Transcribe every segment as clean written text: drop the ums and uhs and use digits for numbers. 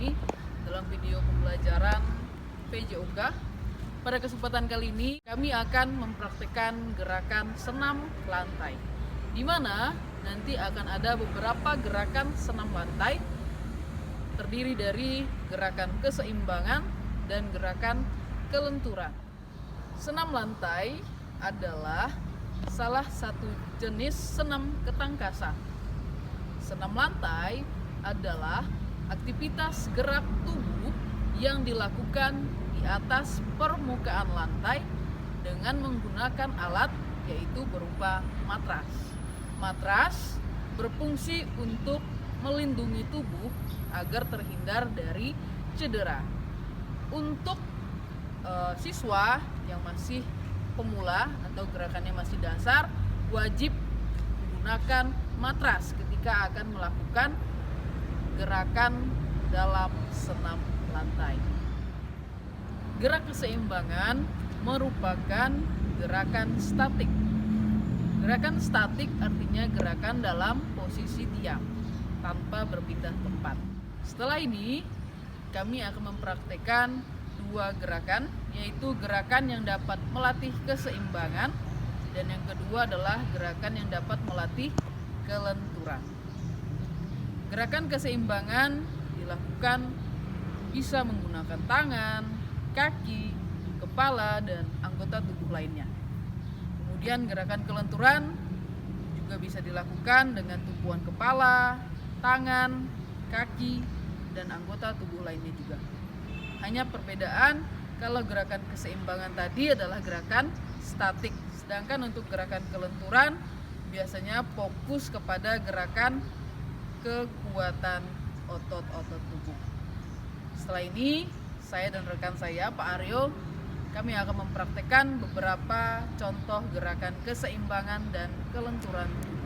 kami dalam video pembelajaran PJOK. Pada kesempatan kali ini kami akan mempraktikkan gerakan senam lantai, di mana nanti akan ada beberapa gerakan senam lantai terdiri dari gerakan keseimbangan dan gerakan kelenturan. Senam lantai adalah salah satu jenis senam ketangkasan. Senam lantai adalah aktivitas gerak tubuh yang dilakukan di atas permukaan lantai dengan menggunakan alat yaitu berupa matras. Matras berfungsi untuk melindungi tubuh agar terhindar dari cedera. Untuk siswa yang masih pemula atau gerakannya masih dasar, wajib menggunakan matras ketika akan melakukan gerakan dalam senam lantai. Gerak keseimbangan merupakan gerakan statik. Gerakan statik artinya gerakan dalam posisi diam tanpa berpindah tempat. Setelah ini kami akan mempraktekkan dua gerakan, yaitu gerakan yang dapat melatih keseimbangan dan yang kedua adalah gerakan yang dapat melatih kelenturan. Gerakan keseimbangan dilakukan bisa menggunakan tangan, kaki, kepala, dan anggota tubuh lainnya. Kemudian gerakan kelenturan juga bisa dilakukan dengan tumpuan kepala, tangan, kaki, dan anggota tubuh lainnya juga. Hanya perbedaan kalau gerakan keseimbangan tadi adalah gerakan statik, sedangkan untuk gerakan kelenturan biasanya fokus kepada gerakan kekuatan otot-otot tubuh. Setelah ini, saya dan rekan saya, Pak Aryo, kami akan mempraktekkan beberapa contoh gerakan keseimbangan dan kelenturan tubuh.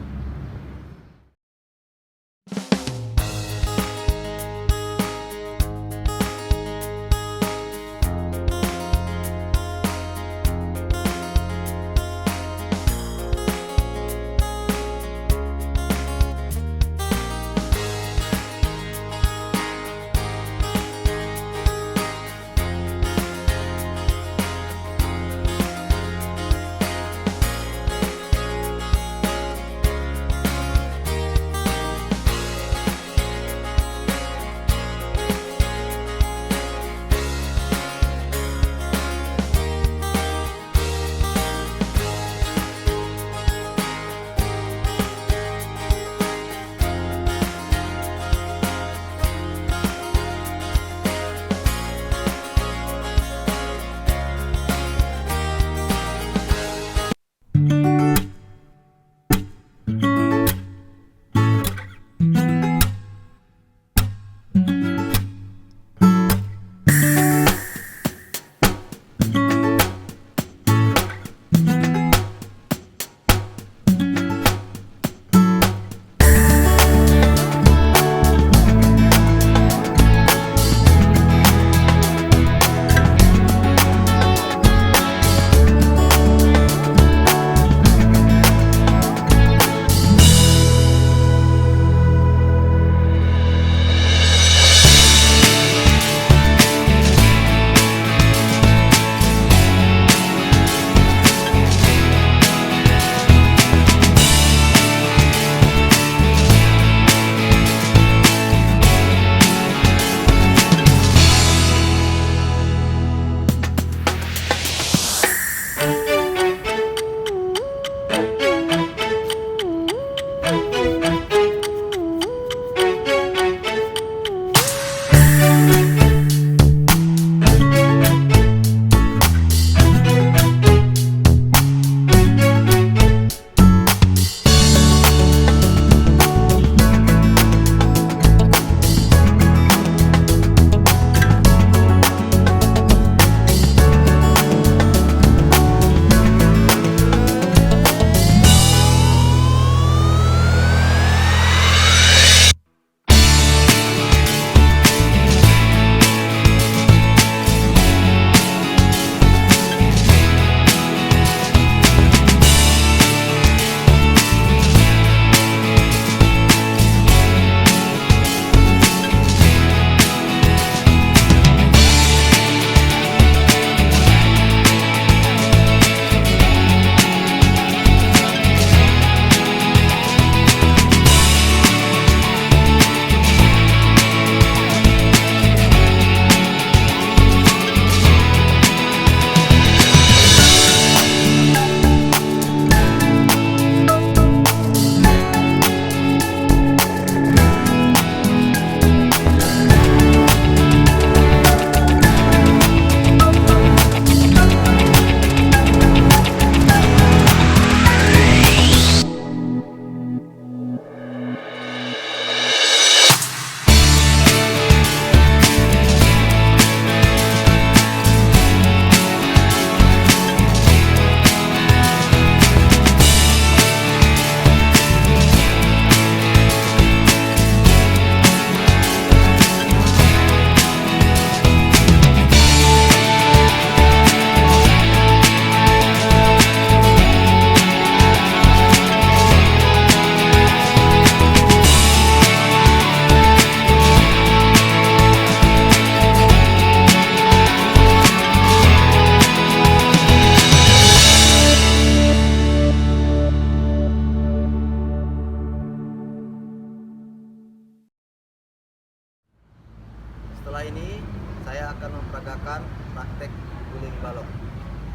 Setelah ini saya akan memperagakan praktek guling balok.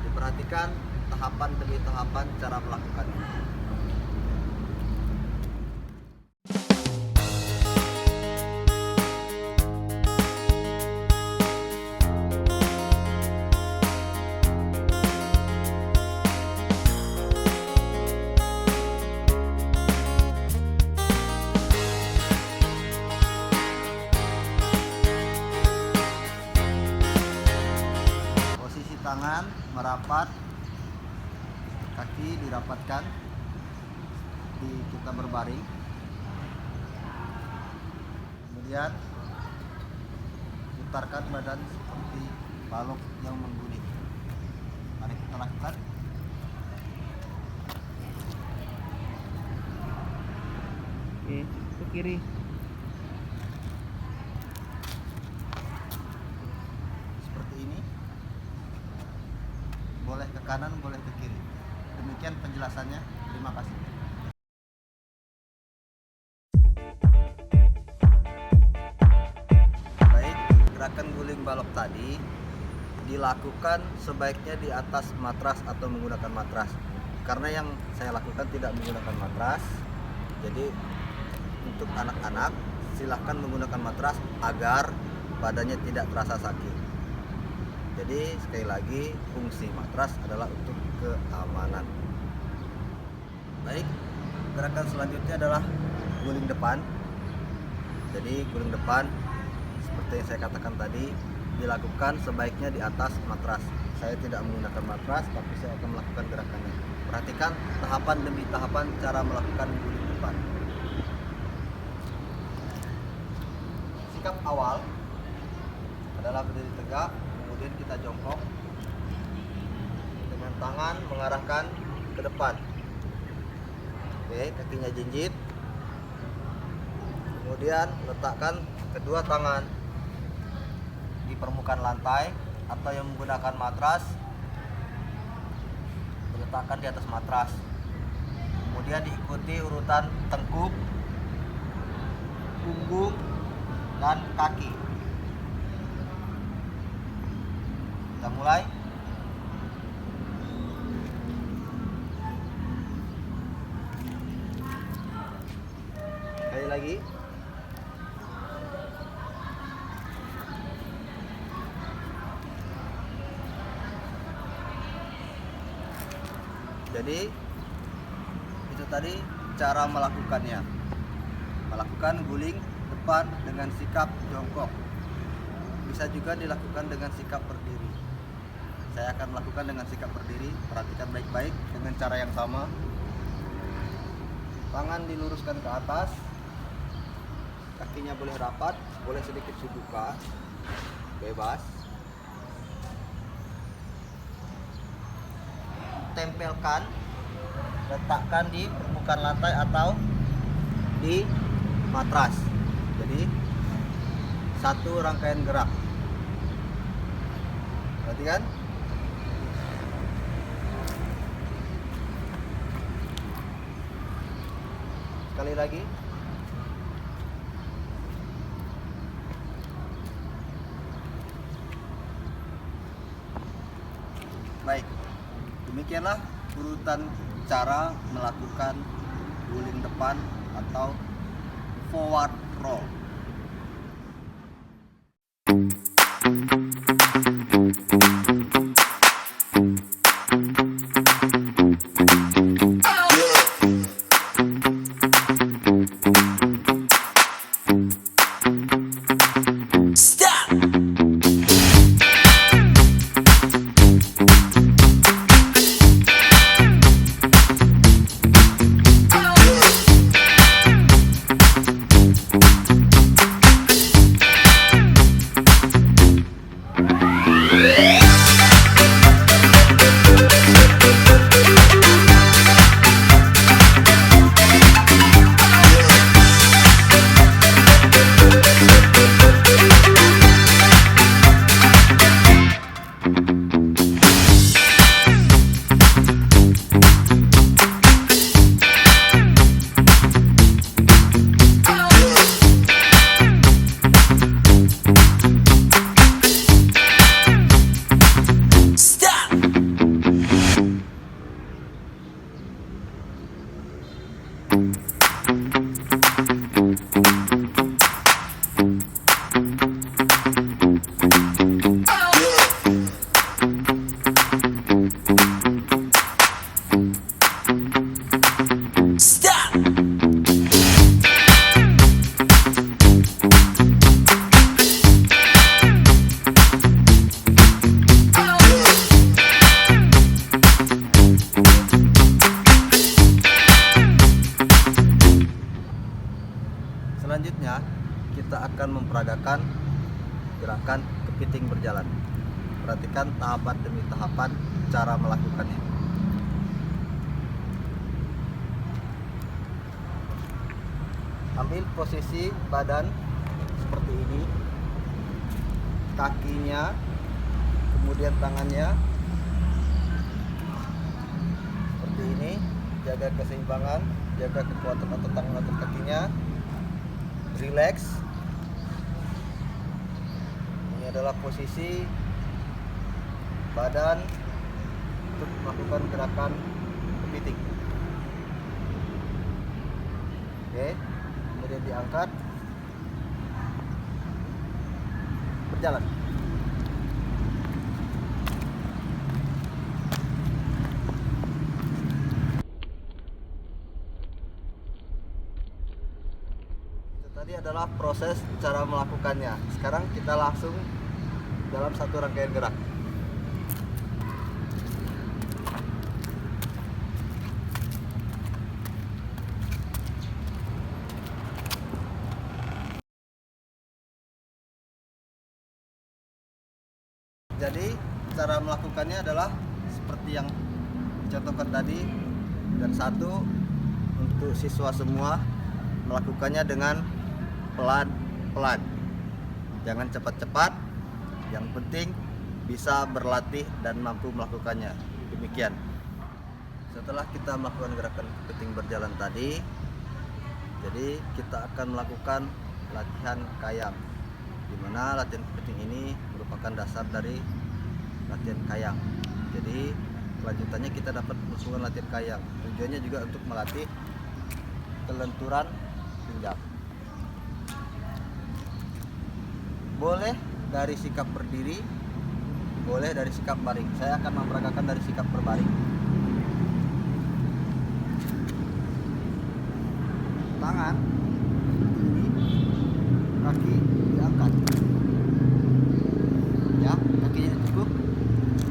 Diperhatikan tahapan demi tahapan cara melakukannya. Tangan merapat, kaki dirapatkan, kita berbaring, kemudian putarkan badan seperti balok yang mengguling. Mari kita lakukan. Oke, ke kiri. Seperti ini. Boleh ke kanan, boleh ke kiri. Demikian penjelasannya. Terima kasih. Baik, gerakan guling balok tadi dilakukan sebaiknya di atas matras atau menggunakan matras. Karena yang saya lakukan tidak menggunakan matras. Jadi untuk anak-anak silahkan menggunakan matras agar badannya tidak terasa sakit. Jadi sekali lagi fungsi matras adalah untuk keamanan. Baik, gerakan selanjutnya adalah guling depan. Jadi guling depan seperti yang saya katakan tadi dilakukan sebaiknya di atas matras. Saya tidak menggunakan matras, tapi saya akan melakukan gerakannya. Perhatikan tahapan demi tahapan cara melakukan guling depan. Sikap awal adalah berdiri tegak, kemudian kita jongkok dengan tangan mengarahkan ke depan. Oke, kakinya jinjit. Kemudian letakkan kedua tangan di permukaan lantai atau yang menggunakan matras diletakkan di atas matras. Kemudian diikuti urutan tengkuk, punggung, dan kaki. Kita mulai. Sekali lagi. Jadi itu tadi cara melakukannya. Melakukan guling depan dengan sikap jongkok. Bisa juga dilakukan dengan sikap berdiri. Saya akan melakukan dengan sikap berdiri. Perhatikan baik-baik dengan cara yang sama. Tangan diluruskan ke atas. Kakinya boleh rapat, boleh sedikit dibuka. Bebas. Tempelkan, letakkan di permukaan lantai atau di matras. Jadi satu rangkaian gerak. Perhatikan. Sekali lagi. Baik. Demikianlah urutan cara melakukan guling depan atau forward roll. Selanjutnya kita akan memperagakan gerakan kepiting berjalan. Perhatikan tahapan demi tahapan cara melakukannya. Ambil posisi badan seperti ini, kakinya, kemudian tangannya seperti ini. Jaga keseimbangan, jaga kekuatan otot tangan otot kakinya. Relax. Ini adalah posisi badan untuk melakukan gerakan kepiting. Oke, kemudian diangkat, berjalan. Tadi adalah proses cara melakukannya. Sekarang kita langsung dalam satu rangkaian gerak. Jadi cara melakukannya adalah seperti yang dicontohkan tadi, dan satu untuk siswa semua melakukannya dengan pelan-pelan, jangan cepat-cepat. Yang penting bisa berlatih dan mampu melakukannya. Demikian. Setelah kita melakukan gerakan kepiting berjalan tadi, jadi kita akan melakukan latihan kayang, di mana latihan kepiting ini merupakan dasar dari latihan kayang. Jadi kelanjutannya kita dapat melakukan latihan kayang. Tujuannya juga untuk melatih kelenturan pinggang. Boleh dari sikap berdiri, boleh dari sikap baring. Saya akan memperagakan dari sikap berbaring. Tangan ini, kaki diangkat. Ya, kakinya cukup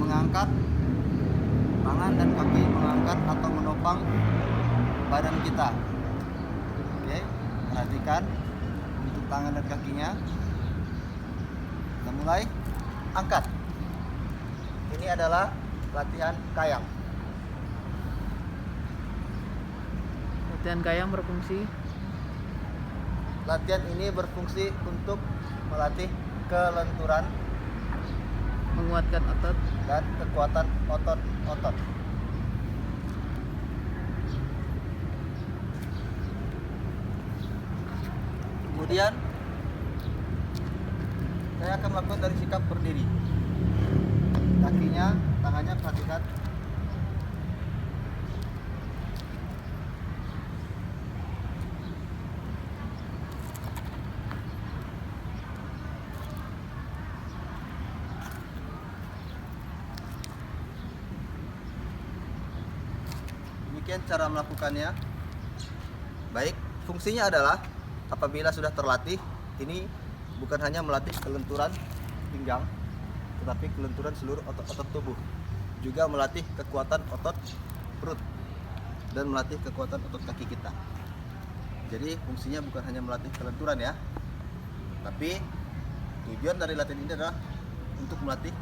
mengangkat, tangan dan kaki mengangkat atau menopang badan kita. Oke, perhatikan untuk tangan dan kakinya. Kita mulai angkat. Ini adalah latihan kayang. Latihan kayang berfungsi. Latihan ini berfungsi untuk melatih kelenturan, Menguatkan otot. dan kekuatan otot-otot. Kemudian saya akan melakukan dari sikap berdiri. Kakinya, tangannya perhatikan. Demikian cara melakukannya. Baik, fungsinya adalah apabila sudah terlatih, ini bukan hanya melatih kelenturan pinggang, tetapi kelenturan seluruh otot-otot tubuh. Juga melatih kekuatan otot perut dan melatih kekuatan otot kaki kita. Jadi fungsinya bukan hanya melatih kelenturan ya, tapi tujuan dari latihan ini adalah untuk melatih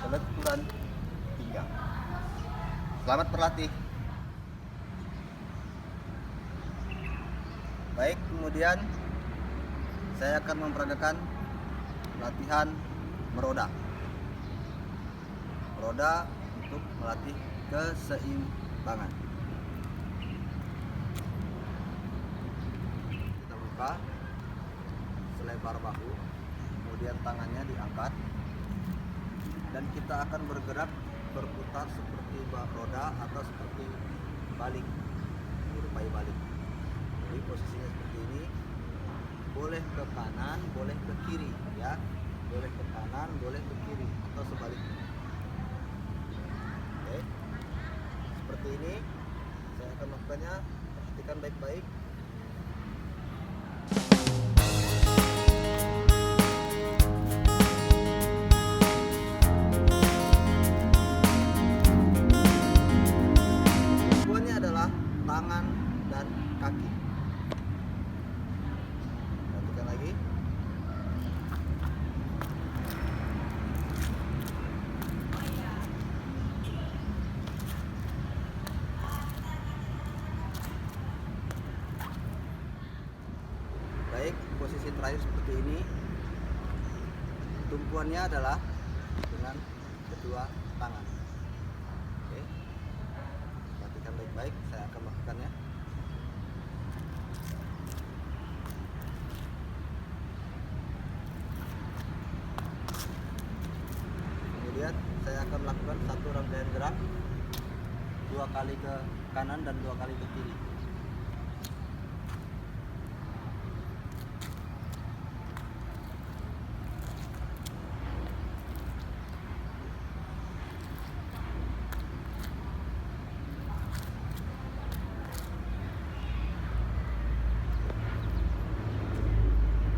kelenturan pinggang. Selamat berlatih. Baik, kemudian saya akan memperagakan latihan meroda. Meroda untuk melatih keseimbangan. Kita buka selebar bahu, kemudian tangannya diangkat, dan kita akan bergerak berputar seperti roda atau seperti balik, menyerupai balik. Jadi posisinya seperti ini. Boleh ke kanan, boleh ke kiri ya. Boleh ke kanan, boleh ke kiri atau sebaliknya. Oke. Seperti ini saya akan melakukannya. Perhatikan baik-baik. Tujuannya adalah tangan dan kaki. baik-baik. Posisi terakhir seperti ini. Tumpuannya adalah dengan kedua tangan. Oke. Perhatikan baik-baik, saya akan melakukannya. Kemudian saya akan melakukan satu rangkaian gerak, 2 kali ke kanan dan 2 kali ke kiri.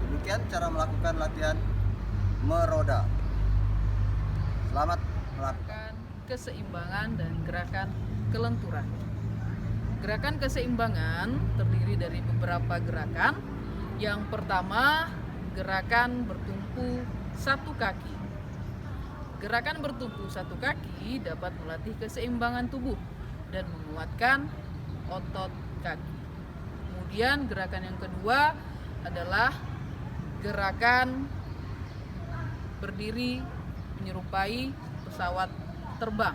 Demikian cara melakukan latihan meroda. Selamat melakukan. Keseimbangan dan gerakan kelenturan. Gerakan keseimbangan terdiri dari beberapa gerakan. Yang pertama, gerakan bertumpu satu kaki. Gerakan bertumpu satu kaki dapat melatih keseimbangan tubuh dan menguatkan otot kaki. Kemudian gerakan yang kedua adalah gerakan berdiri menyerupai pesawat terbang.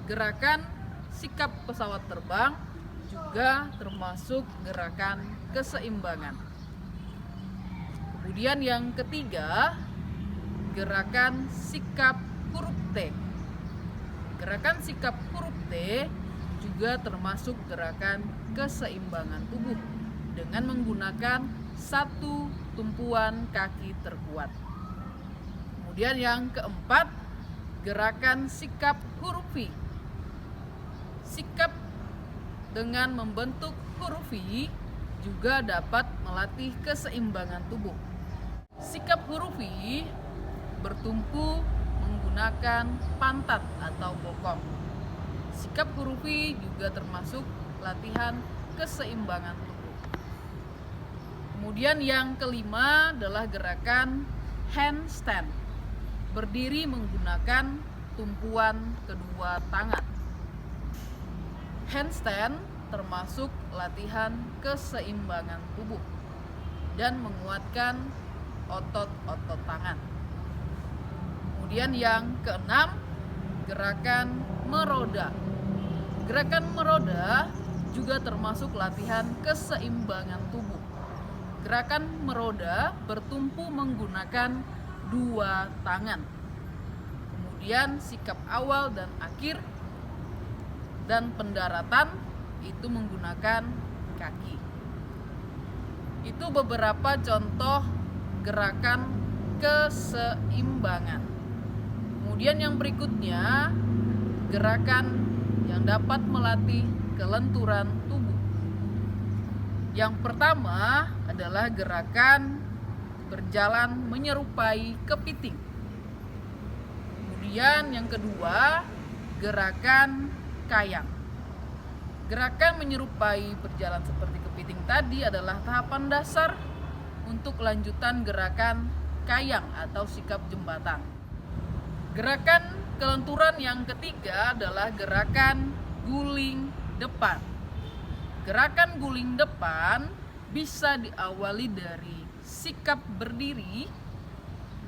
Gerakan sikap pesawat terbang juga termasuk gerakan keseimbangan. Kemudian yang ketiga, gerakan sikap huruf T. Gerakan sikap huruf T juga termasuk gerakan keseimbangan tubuh dengan menggunakan satu tumpuan kaki terkuat. Kemudian yang keempat, gerakan sikap huruf V. Sikap dengan membentuk huruf V juga dapat melatih keseimbangan tubuh. Sikap huruf V bertumpu menggunakan pantat atau bokong. Sikap huruf V juga termasuk latihan keseimbangan tubuh. Kemudian yang kelima adalah gerakan handstand. Berdiri menggunakan tumpuan kedua tangan. Handstand termasuk latihan keseimbangan tubuh dan menguatkan otot-otot tangan. Kemudian yang keenam, gerakan meroda. Gerakan meroda juga termasuk latihan keseimbangan tubuh. Gerakan meroda bertumpu menggunakan dua tangan. Kemudian sikap awal dan akhir dan pendaratan itu menggunakan kaki. Itu beberapa contoh gerakan keseimbangan. Kemudian yang berikutnya, gerakan yang dapat melatih kelenturan tubuh. Yang pertama adalah gerakan berjalan menyerupai kepiting. Kemudian yang kedua, gerakan kayang. Gerakan menyerupai berjalan seperti kepiting tadi adalah tahapan dasar untuk lanjutan gerakan kayang atau sikap jembatan. Gerakan kelenturan yang ketiga adalah gerakan guling depan. Gerakan guling depan bisa diawali dari sikap berdiri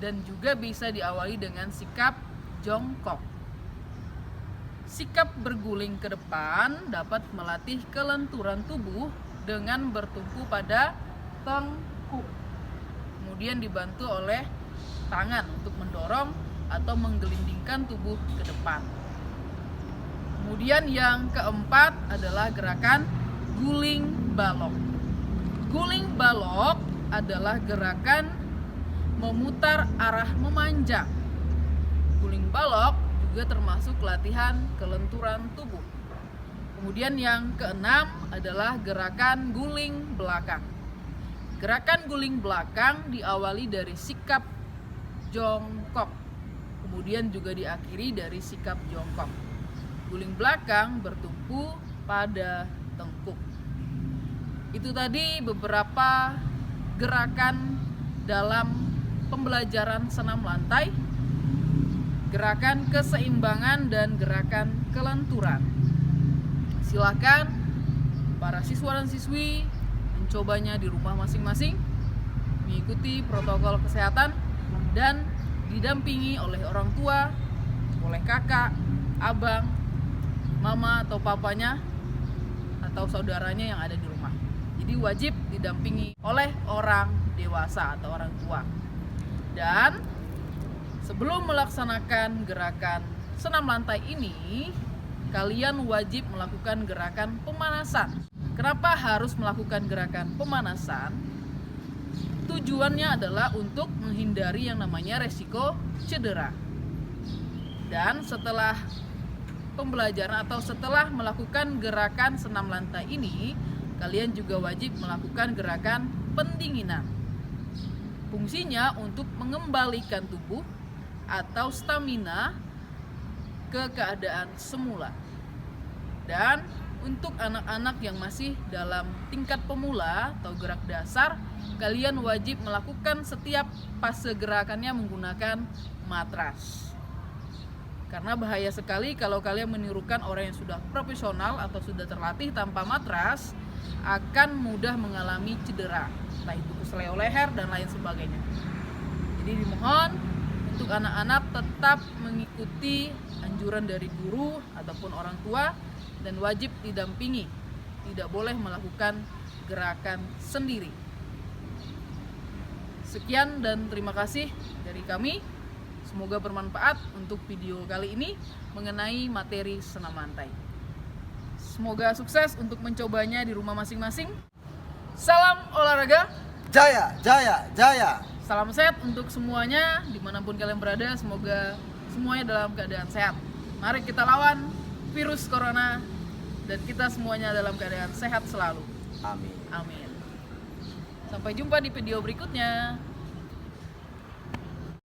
dan juga bisa diawali dengan sikap jongkok. Sikap berguling ke depan dapat melatih kelenturan tubuh dengan bertumpu pada tengkuk. Kemudian dibantu oleh tangan untuk mendorong atau menggelindingkan tubuh ke depan. Kemudian yang keempat adalah gerakan guling balok. Guling balok adalah gerakan memutar arah memanjang. Guling balok juga termasuk latihan kelenturan tubuh. Kemudian yang keenam adalah gerakan guling belakang. Gerakan guling belakang diawali dari sikap jongkok, kemudian juga diakhiri dari sikap jongkok. Guling belakang bertumpu pada tengkuk. Itu tadi beberapa gerakan dalam pembelajaran senam lantai, gerakan keseimbangan dan gerakan kelenturan. Silakan para siswa dan siswi mencobanya di rumah masing-masing mengikuti protokol kesehatan dan didampingi oleh orang tua, oleh kakak, abang, mama atau papanya atau saudaranya yang ada di rumah. Jadi wajib didampingi oleh orang dewasa atau orang tua. Dan sebelum melaksanakan gerakan senam lantai ini, kalian wajib melakukan gerakan pemanasan. Kenapa harus melakukan gerakan pemanasan? Tujuannya adalah untuk menghindari yang namanya resiko cedera. Dan setelah pembelajaran atau setelah melakukan gerakan senam lantai ini, kalian juga wajib melakukan gerakan pendinginan. Fungsinya untuk mengembalikan tubuh atau stamina ke keadaan semula. Dan untuk anak-anak yang masih dalam tingkat pemula atau gerak dasar, kalian wajib melakukan setiap fase gerakannya menggunakan matras. Karena bahaya sekali kalau kalian menirukan orang yang sudah profesional atau sudah terlatih tanpa matras, akan mudah mengalami cedera, entah itu kesleo leher dan lain sebagainya. Jadi dimohon untuk anak-anak tetap mengikuti anjuran dari guru ataupun orang tua dan wajib didampingi, tidak boleh melakukan gerakan sendiri. Sekian dan terima kasih dari kami. Semoga bermanfaat untuk video kali ini mengenai materi senam lantai. Semoga sukses untuk mencobanya di rumah masing-masing. Salam olahraga, Jaya, jaya, jaya. salam sehat untuk semuanya dimanapun kalian berada. Semoga semuanya dalam keadaan sehat. Mari kita lawan virus corona dan kita semuanya dalam keadaan sehat selalu. Amin. Amin. Sampai jumpa di video berikutnya.